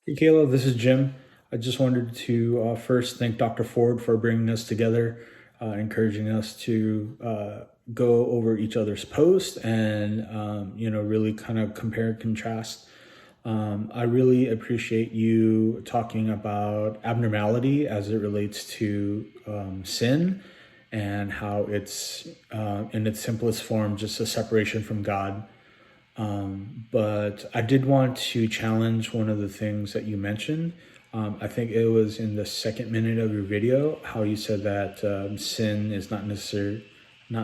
Hey Kayla, this is Jim. I just wanted to first thank Dr. Ford for bringing us together, encouraging us to go over each other's posts and really kind of compare and contrast. I really appreciate you talking about abnormality as it relates to sin and how it's in its simplest form just a separation from God. But I did want to challenge one of the things that you mentioned. I think it was in the second minute of your video how you said that sin is not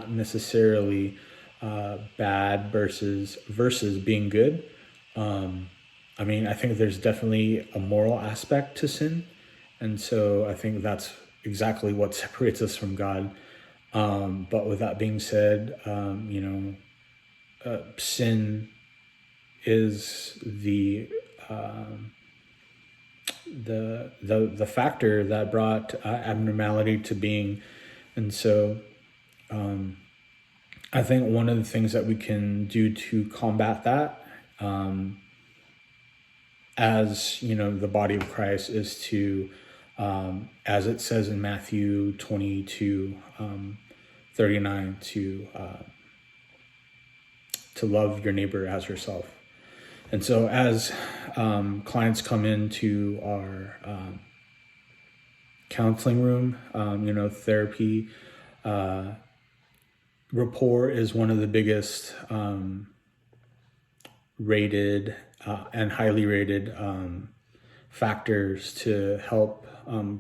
necessarily bad versus being good. I mean, I think there's definitely a moral aspect to sin, and so I think that's exactly what separates us from God. But with that being said, sin is the factor that brought abnormality to being, and so I think one of the things that we can do to combat that, as the body of Christ, is to, as it says in Matthew 22, 39, to love your neighbor as yourself. And so as clients come into our counseling room, therapy, rapport is one of the biggest rated and highly rated factors to help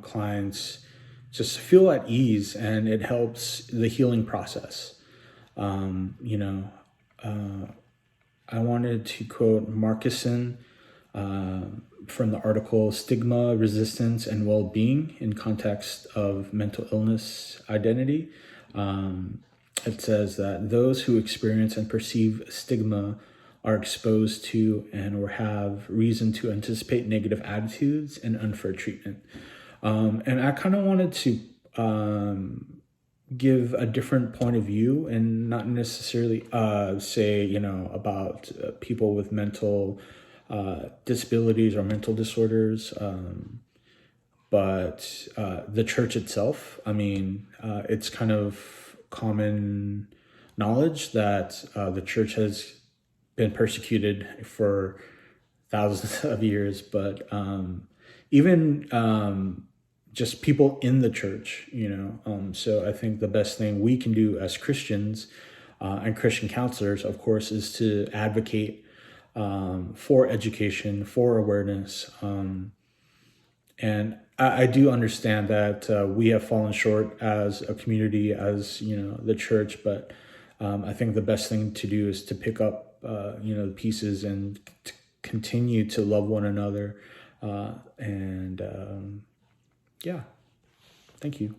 clients just feel at ease, and it helps the healing process. I wanted to quote Marcuson from the article Stigma, Resistance, and Well-Being in Context of Mental Illness Identity. It says that those who experience and perceive stigma are exposed to and or have reason to anticipate negative attitudes and unfair treatment. And I kind of wanted to give a different point of view and not necessarily say, about people with mental disabilities or mental disorders, but the church itself. I mean, it's kind of common knowledge that the church has been persecuted for thousands of years, but even just people in the church, so I think the best thing we can do as Christians and Christian counselors, of course, is to advocate for education, for awareness. And I do understand that we have fallen short as a community, as, the church, but I think the best thing to do is to pick up, the pieces and to continue to love one another. Yeah. Thank you.